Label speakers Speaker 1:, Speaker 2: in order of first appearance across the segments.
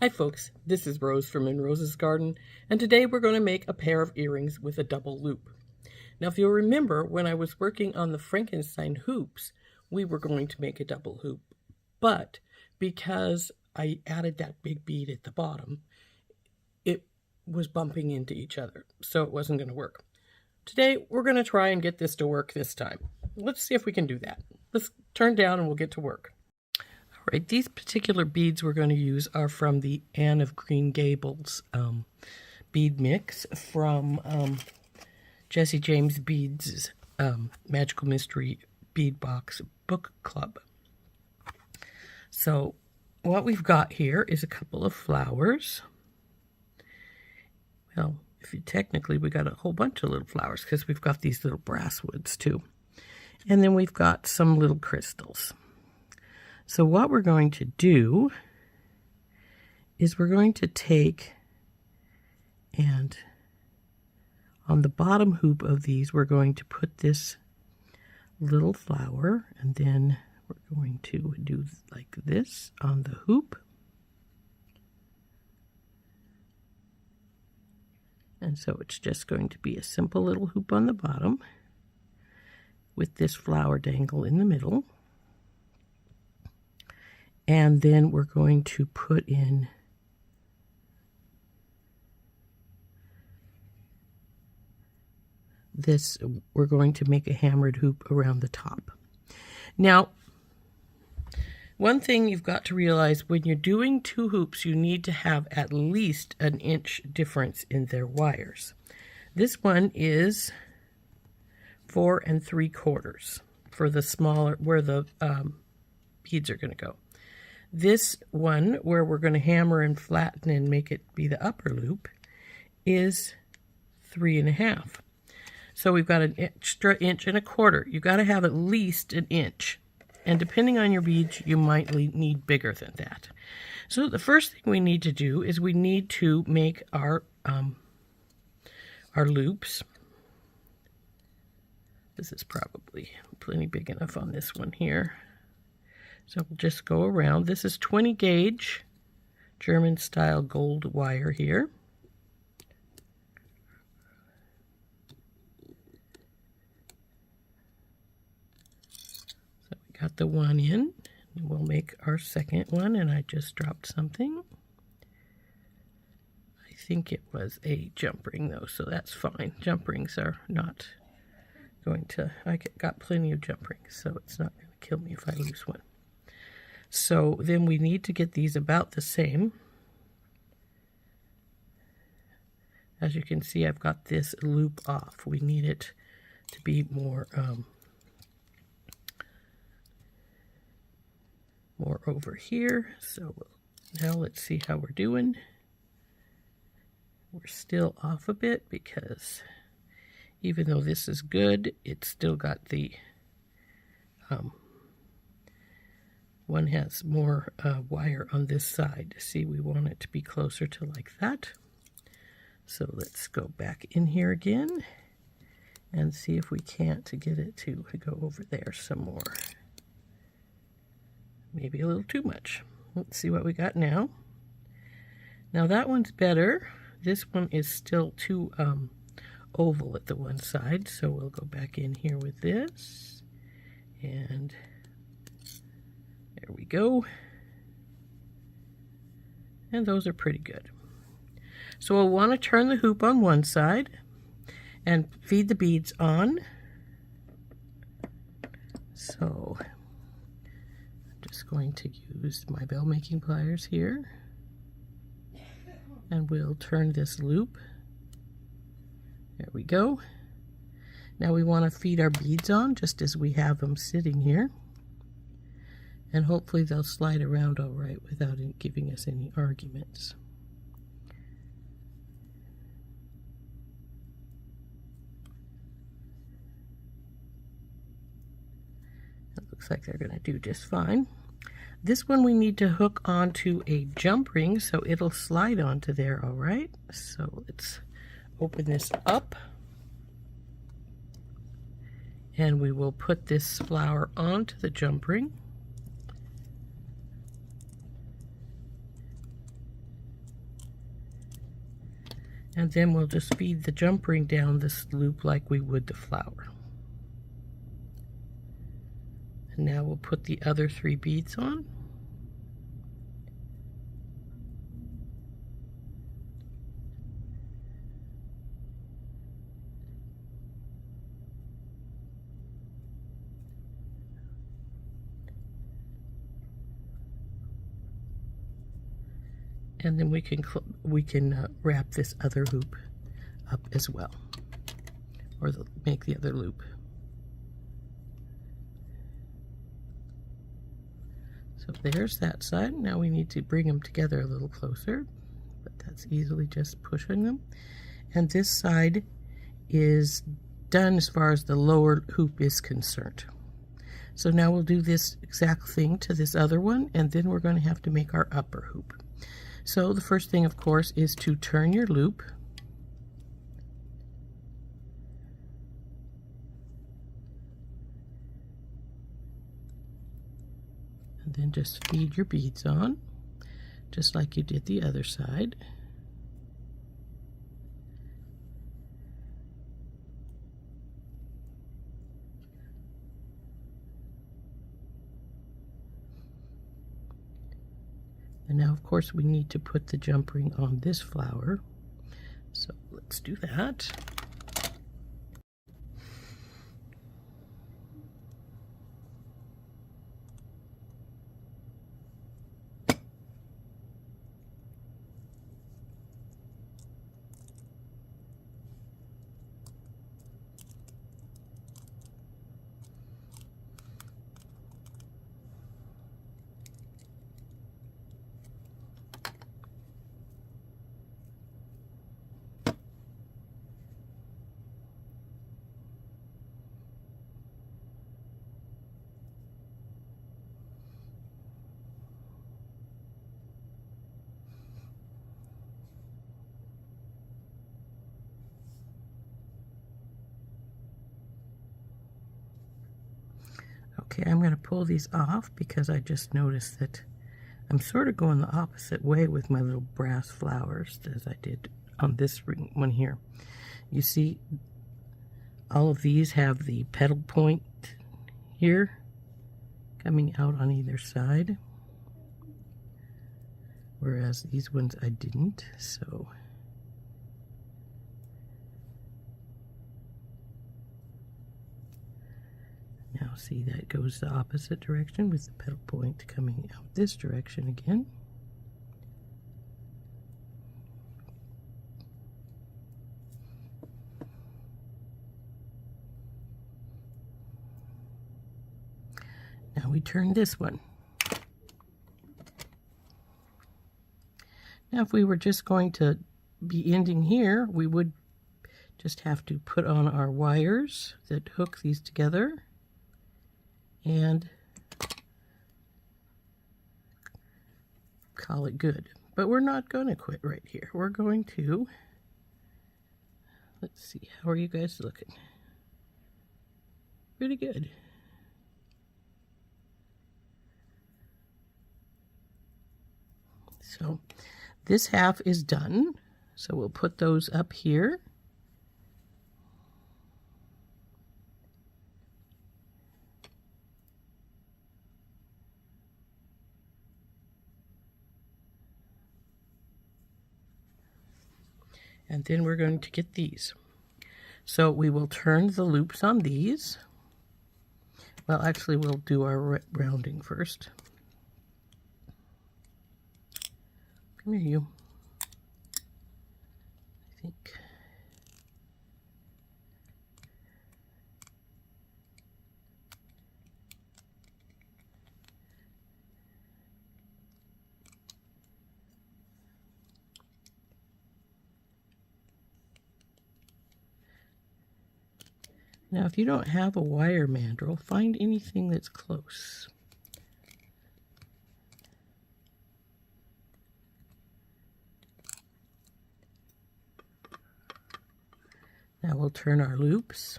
Speaker 1: Hi folks, this is Rose from In Rose's Garden, and today we're going to make a pair of earrings with a double loop. Now if you'll remember, when I was working on the Frankenstein hoops, we were going to make a double hoop, but because I added that big bead at the bottom, it was bumping into each other, so it wasn't going to work. Today we're going to try and get this to work this time. Let's see if we can do that. Let's turn down and we'll get to work. Right, these particular beads we're going to use are from the Anne of Green Gables bead mix from Jesse James Beads Magical Mystery Bead Box Book Club. So what we've got here is a couple of flowers. Well, technically we got a whole bunch of little flowers because we've got these little brass woods too. And then we've got some little crystals. So what we're going to do is we're going to take and on the bottom hoop of these we're going to put this little flower, and then we're going to do like this on the hoop. And so it's just going to be a simple little hoop on the bottom with this flower dangle in the middle. And then we're going to put in this, we're going to make a hammered hoop around the top. Now, one thing you've got to realize, when you're doing two hoops, you need to have at least an inch difference in their wires. This one is 4 3/4 for the smaller, where the beads are going to go. This one, where we're going to hammer and flatten and make it be the upper loop, is 3 1/2. So we've got an extra 1 1/4. You've got to have at least an inch. And depending on your beads, you might need bigger than that. So the first thing we need to do is we need to make our loops. This is probably plenty big enough on this one here. So we'll just go around. This is 20 gauge German style gold wire here. So we got the one in. We'll make our second one, and I just dropped something. I think it was a jump ring though, so that's fine. Jump rings are not going to, I got plenty of jump rings, so it's not going to kill me if I lose one. So then we need to get these about the same. As you can see, I've got this loop off. We need it to be more over here. So now let's see how we're doing. We're still off a bit because even though this is good, it's still got the one has more wire on this side. See, we want it to be closer to like that. So let's go back in here again and see if we can't get it to go over there some more. Maybe a little too much. Let's see what we got now. Now that one's better. This one is still too oval at the one side, so we'll go back in here with this, and there we go. And those are pretty good. So we'll want to turn the hoop on one side and feed the beads on. So I'm just going to use my bell making pliers here, and we'll turn this loop. There we go. Now we want to feed our beads on just as we have them sitting here. And hopefully they'll slide around all right without it giving us any arguments. It looks like they're going to do just fine. This one we need to hook onto a jump ring so it'll slide onto there all right. So let's open this up. And we will put this flower onto the jump ring. And then we'll just feed the jump ring down this loop like we would the flower. And now we'll put the other 3 beads on. And then we can wrap this other hoop up as well, or make the other loop. So there's that side. Now we need to bring them together a little closer, but that's easily just pushing them. And this side is done as far as the lower hoop is concerned. So now we'll do this exact thing to this other one, and then we're going to have to make our upper hoop. So the first thing, of course, is to turn your loop. And then just feed your beads on, just like you did the other side. And now, of course, we need to put the jump ring on this flower. So let's do that. Okay, I'm going to pull these off because I just noticed that I'm sort of going the opposite way with my little brass flowers as I did on this one here. You see, all of these have the petal point here coming out on either side, whereas these ones I didn't. So now see, that goes the opposite direction with the petal point coming out this direction again. Now we turn this one. Now if we were just going to be ending here, we would just have to put on our wires that hook these together and call it good. But we're not going to quit right here. We're going to, let's see, how are you guys looking? Pretty good. So this half is done. So we'll put those up here. And then we're going to get these. So we will turn the loops on these. Well, actually, we'll do our rounding first. Come here, you. I think. Now, if you don't have a wire mandrel, find anything that's close. Now we'll turn our loops,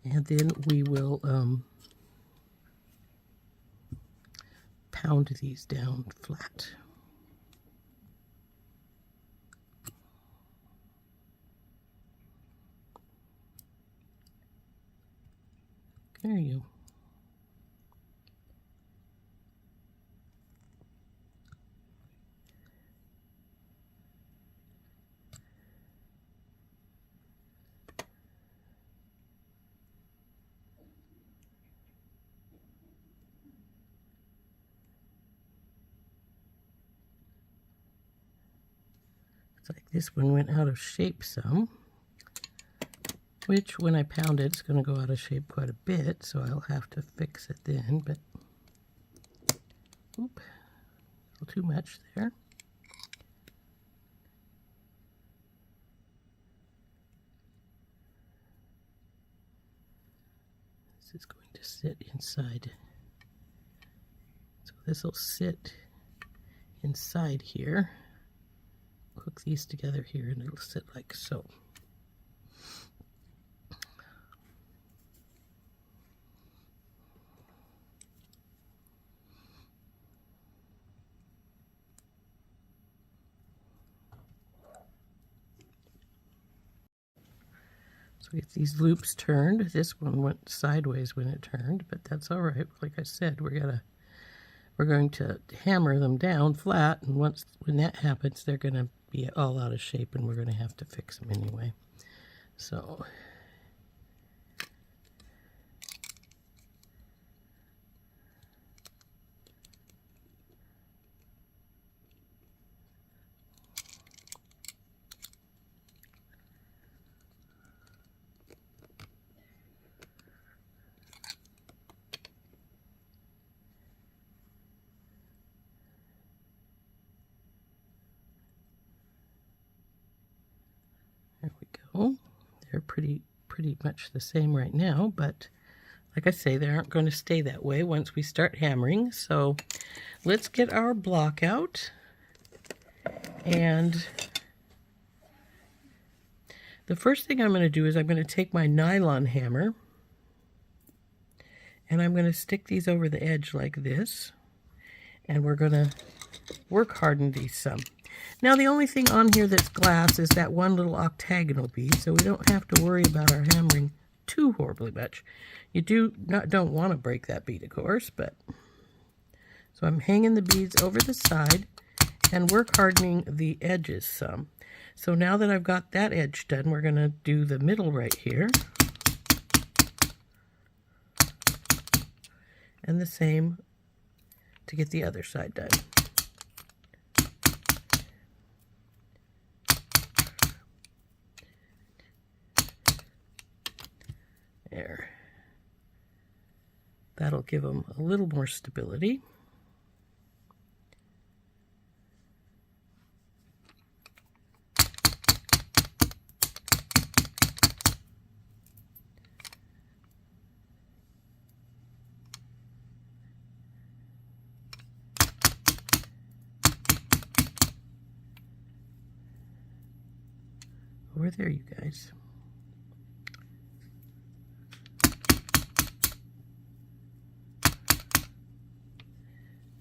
Speaker 1: and then we will pound these down flat. There you go. It's like this one went out of shape some, which when I pound it, it's going to go out of shape quite a bit, so I'll have to fix it then, but oop, a little too much there. This is going to sit inside. So this will sit inside here. Hook these together here and it'll sit like so. So we get these loops turned. This one went sideways when it turned, but that's all right. Like I said, we're going to hammer them down flat, and when that happens, they're going to be all out of shape, and we're going to have to fix them anyway. So there we go. They're pretty much the same right now, but like I say, they aren't going to stay that way once we start hammering. So let's get our block out, and the first thing I'm going to do is I'm going to take my nylon hammer and I'm going to stick these over the edge like this, and we're going to work harden these some. Now the only thing on here that's glass is that one little octagonal bead, so we don't have to worry about our hammering too horribly much. You don't want to break that bead, of course, but so I'm hanging the beads over the side and work hardening the edges some. So now that I've got that edge done, we're going to do the middle right here, and the same to get the other side done. There. That'll give them a little more stability. Over there, you guys.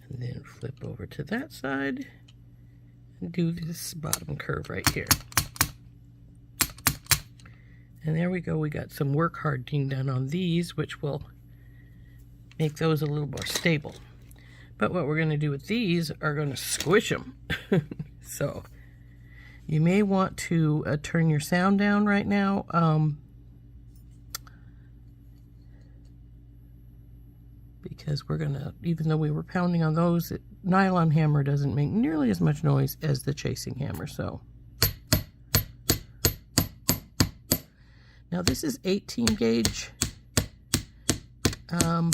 Speaker 1: And then flip over to that side and do this bottom curve right here. And there we go. We got some work hardening done on these, which will make those a little more stable. But what we're going to do with these are going to squish them. So you may want to turn your sound down right now. Because we're going to, even though we were pounding on those, nylon hammer doesn't make nearly as much noise as the chasing hammer. So now this is 18 gauge. I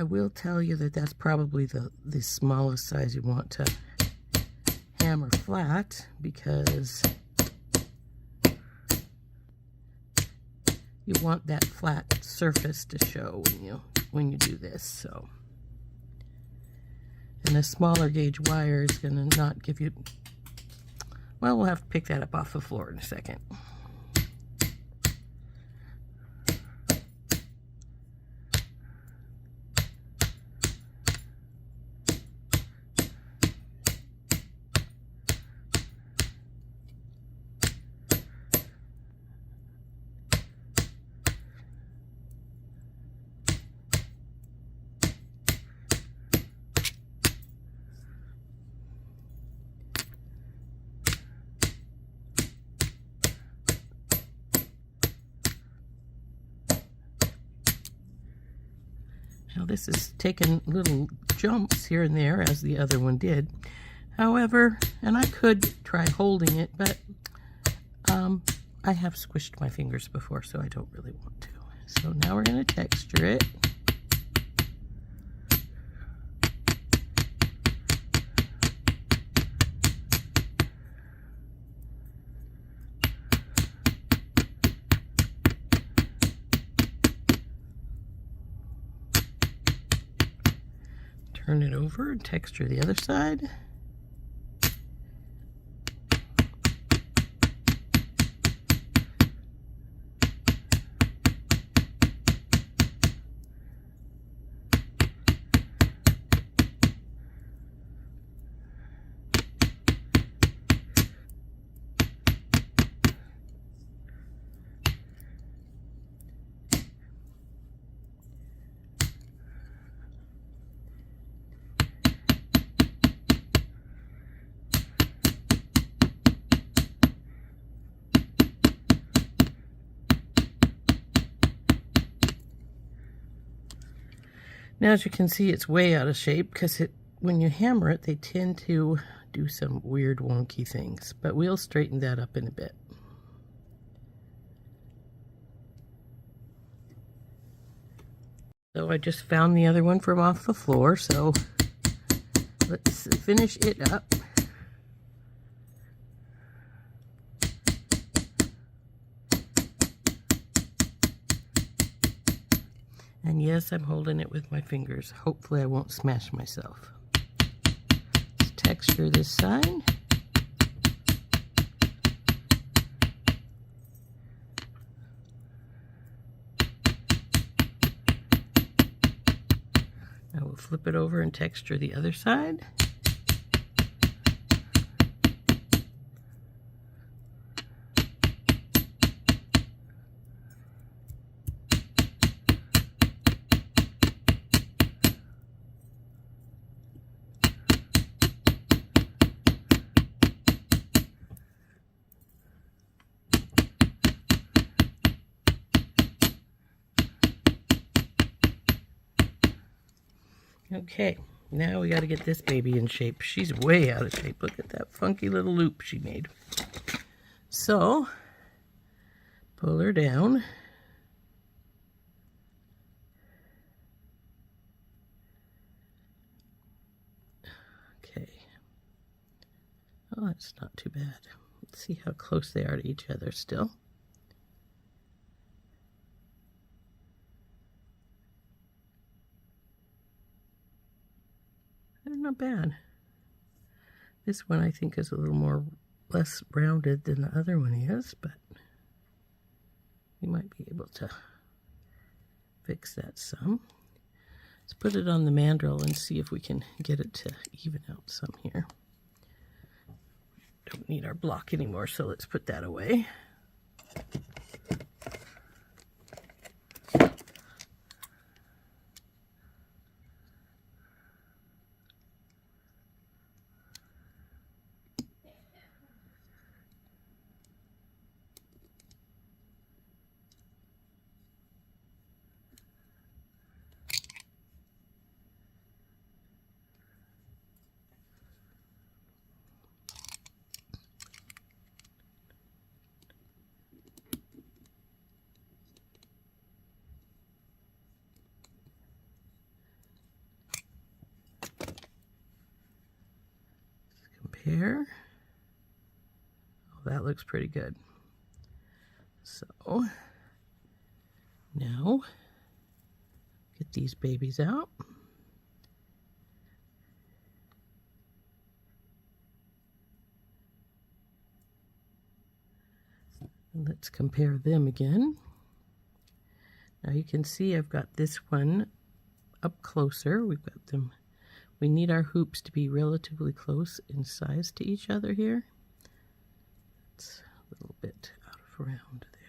Speaker 1: will tell you that that's probably the smallest size you want to hammer flat, because you want that flat surface to show when you do this. So, and a smaller gauge wire is going to not give you, well, we'll have to pick that up off the floor in a second. Now this is taking little jumps here and there as the other one did. However, and I could try holding it, but I have squished my fingers before, so I don't really want to. So now we're going to texture it. Turn it over and texture the other side. Now, as you can see, it's way out of shape because when you hammer it, they tend to do some weird wonky things, but we'll straighten that up in a bit. So I just found the other one from off the floor, so let's finish it up. And yes, I'm holding it with my fingers. Hopefully I won't smash myself. Let's texture this side. Now we'll flip it over and texture the other side. Okay, now we got to get this baby in shape. She's way out of shape. Look at that funky little loop she made. So, pull her down. Okay. Oh, that's not too bad. Let's see how close they are to each other still. They're not bad. This one I think is a little less rounded than the other one is, but we might be able to fix that some. Let's put it on the mandrel and see if we can get it to even out some here. Don't need our block anymore, so let's put that away. Compare. Oh, that looks pretty good. So now get these babies out. And let's compare them again. Now you can see I've got this one up closer. We've got them. We need our hoops to be relatively close in size to each other here. It's a little bit out of round there.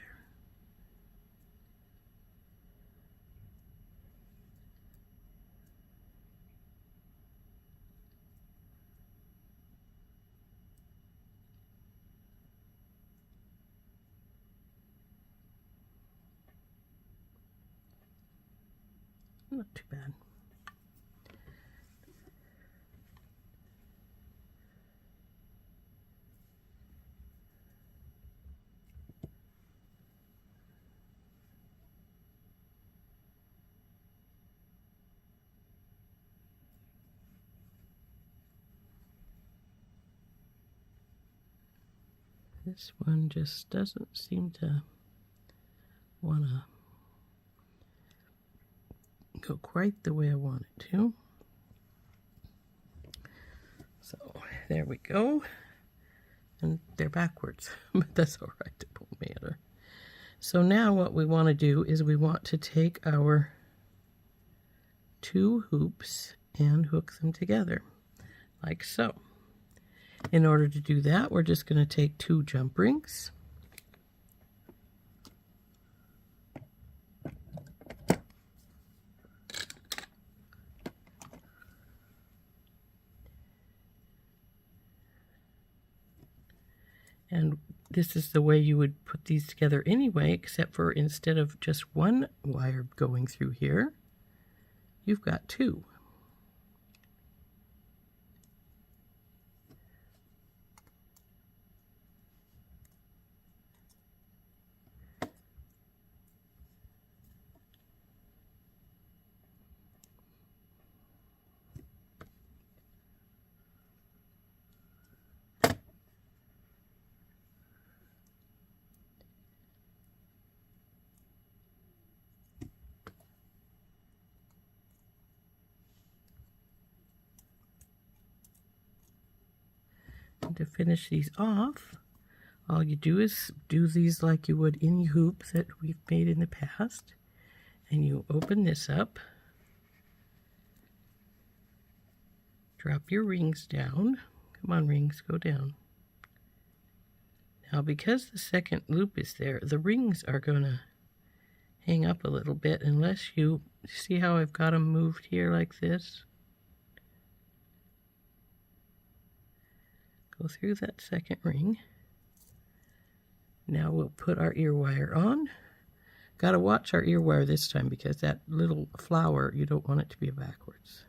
Speaker 1: Not too bad. This one just doesn't seem to want to go quite the way I want it to. So there we go. And they're backwards, but that's all right, it won't matter. So now what we want to do is we want to take our 2 hoops and hook them together, like so. In order to do that, we're just going to take 2 jump rings. And this is the way you would put these together anyway, except for instead of just 1 wire going through here, you've got 2. To finish these off, all you do is do these like you would any hoop that we've made in the past, and you open this up, drop your rings down. Come on, rings, go down. Now because the second loop is there, the rings are going to hang up a little bit unless you see how I've got them moved here like this. Go through that second ring. Now we'll put our ear wire on. Got to watch our ear wire this time because that little flower, you don't want it to be backwards.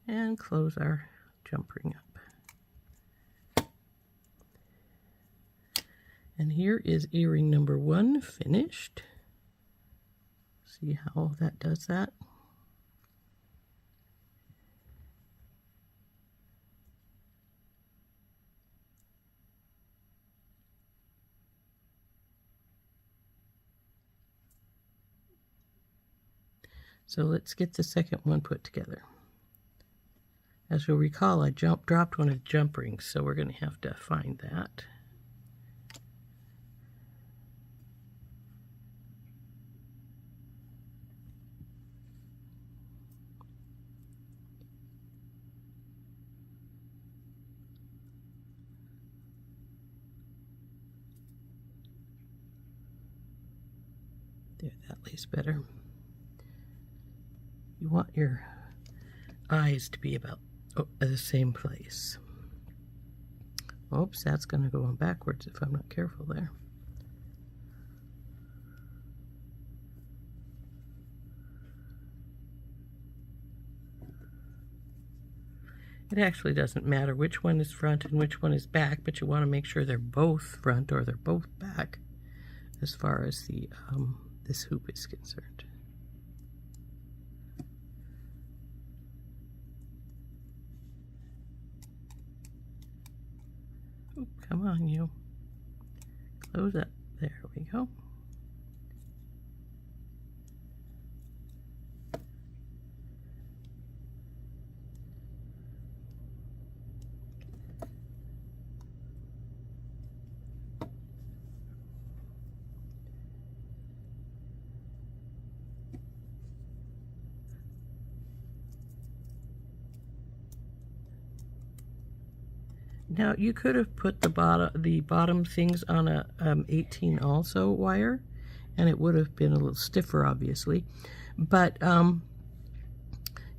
Speaker 1: And close our jump ring up. And here is earring number 1 finished. See how that does that? So let's get the second one put together. As you'll recall, I dropped one of the jump rings, so we're going to have to find that. There, that lays better. You want your eyes to be about the same place. Oops, that's going to go on backwards if I'm not careful there. It actually doesn't matter which one is front and which one is back, but you want to make sure they're both front or they're both back as far as the this hoop is concerned. Oop, come on, you. Close up. There we go. Now you could have put the bottom things on a 18 also wire, and it would have been a little stiffer, obviously. But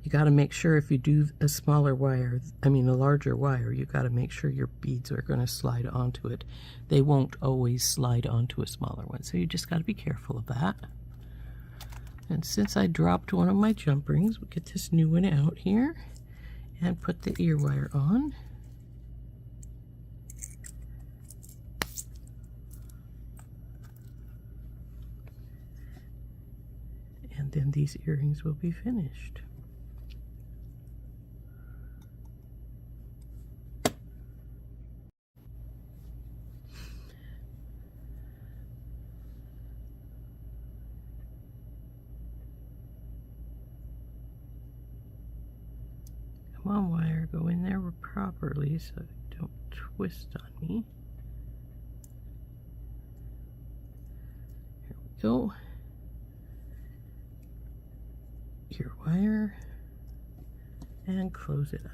Speaker 1: You got to make sure if you do a smaller wire, a larger wire, you got to make sure your beads are going to slide onto it. They won't always slide onto a smaller one, so you just got to be careful of that. And since I dropped one of my jump rings, we'll get this new one out here and put the ear wire on. And then these earrings will be finished. Come on, wire, go in there properly so you don't twist on me. Here we go. Ear wire and close it up.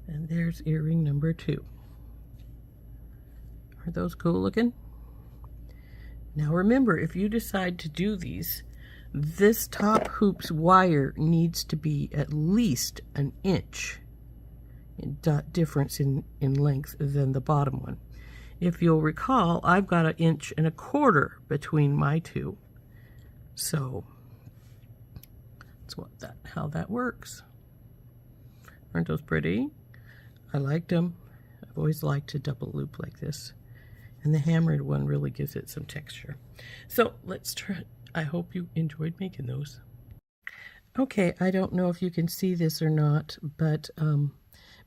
Speaker 1: And there's earring number 2. Are those cool looking? Now remember, if you decide to do these, this top hoop's wire needs to be at least an inch in difference in length than the bottom one. If you'll recall, I've got 1.25 inches between my two. So that's how that works. Aren't those pretty? I liked them. I've always liked a double loop like this. And the hammered one really gives it some texture. So let's try. I hope you enjoyed making those. Okay, I don't know if you can see this or not, but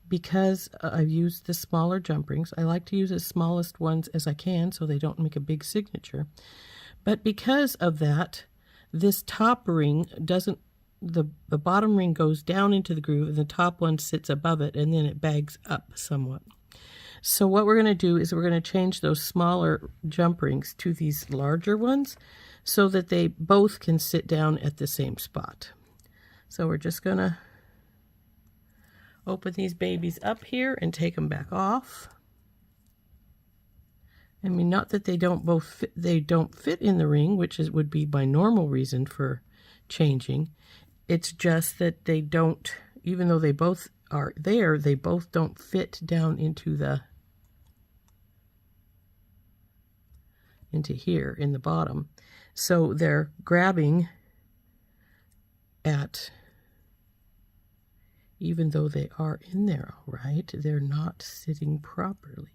Speaker 1: because I've used the smaller jump rings, I like to use the smallest ones as I can so they don't make a big signature. But because of that, this top ring doesn't, the bottom ring goes down into the groove and the top one sits above it, and then it bags up somewhat. So what we're going to do is we're going to change those smaller jump rings to these larger ones so that they both can sit down at the same spot. So we're just going to open these babies up here and take them back off. I mean, not that they don't both fit, they don't fit in the ring, which would be my normal reason for changing. It's just that they don't, even though they both are there, they both don't fit down into here in the bottom. So they're grabbing at, even though they are in there all right, they're not sitting properly.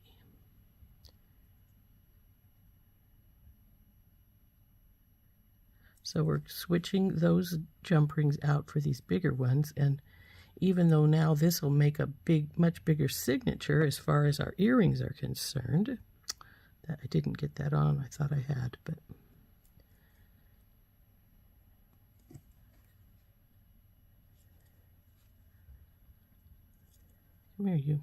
Speaker 1: So we're switching those jump rings out for these bigger ones, and even though now this will make a much bigger signature as far as our earrings are concerned, that I didn't get that on, I thought I had, but come here, you.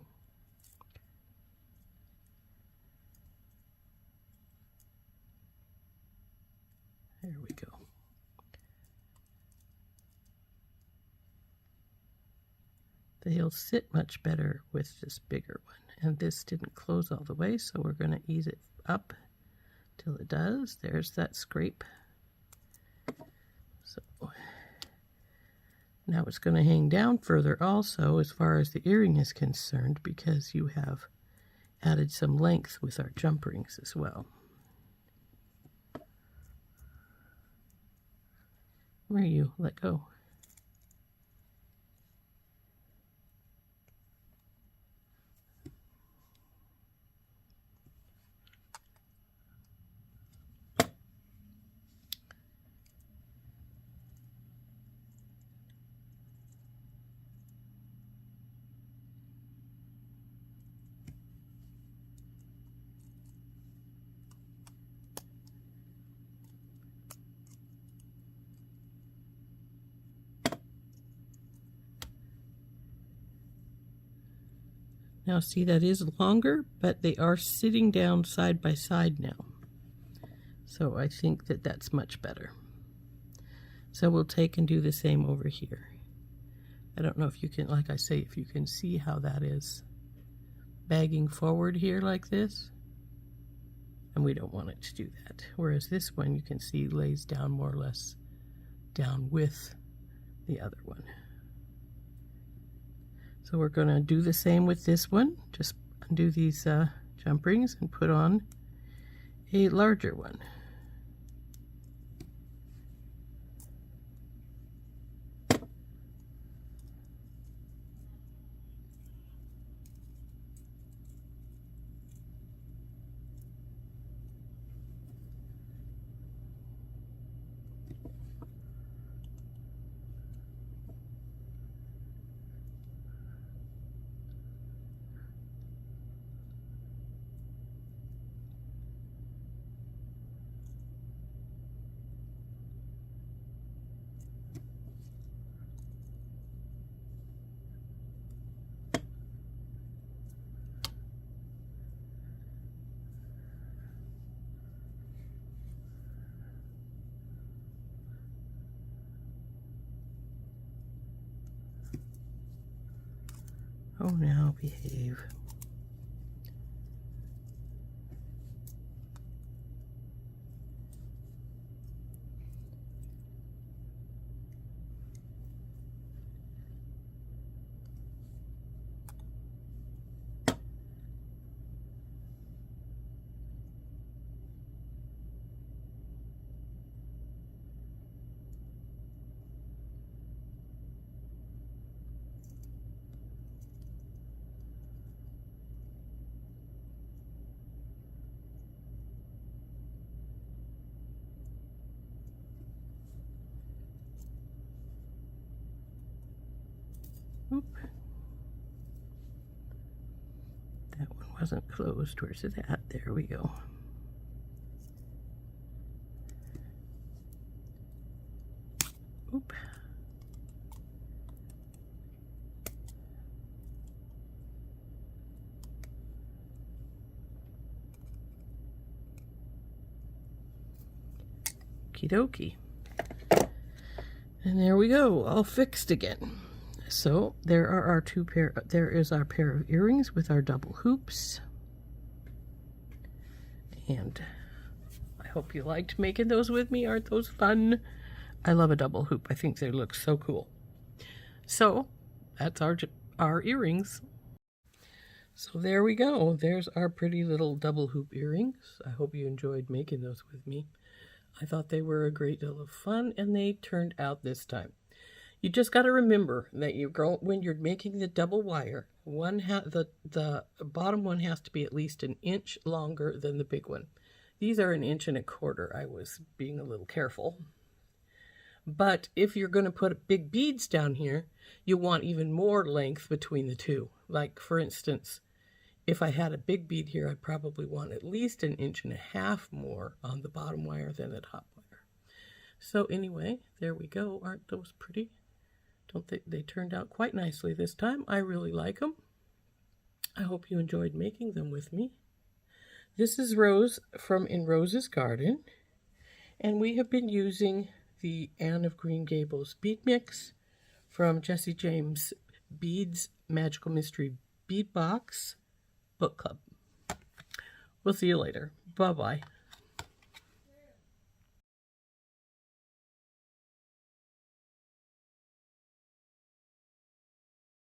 Speaker 1: There we go. They'll sit much better with this bigger one. And this didn't close all the way, so we're going to ease it up till it does. There's that scrape. So now it's going to hang down further also as far as the earring is concerned, because you have added some length with our jump rings as well. Where are you? Let go. Now see, that is longer, but they are sitting down side by side now. So I think that that's much better. So we'll take and do the same over here. I don't know if you can, like I say, if you can see how that is bagging forward here like this. And we don't want it to do that. Whereas this one, you can see, lays down more or less down with the other one. So we're going to do the same with this one. Just undo these jump rings and put on a larger one. Oh, now behave. Oop. That one wasn't closed. Where's it at? There we go. Oop. Okie dokie. And there we go, all fixed again. So there are our there is our pair of earrings with our double hoops. And I hope you liked making those with me. Aren't those fun? I love a double hoop. I think they look so cool. So that's our earrings. So there we go. There's our pretty little double hoop earrings. I hope you enjoyed making those with me. I thought they were a great deal of fun, and they turned out this time. You just got to remember that when you're making the double wire, the bottom one has to be at least an inch longer than the big one. These are 1 1/4 inches. I was being a little careful. But if you're going to put big beads down here, you want even more length between the two. Like, for instance, if I had a big bead here, I'd probably want at least 1.5 inches more on the bottom wire than the top wire. So anyway, there we go. Aren't those pretty? Don't they turned out quite nicely this time. I really like them. I hope you enjoyed making them with me. This is Rose from In Rose's Garden, and we have been using the Anne of Green Gables bead mix from Jessie James Bead's Magical Mystery Bead Box Book Club. We'll see you later. Bye-bye.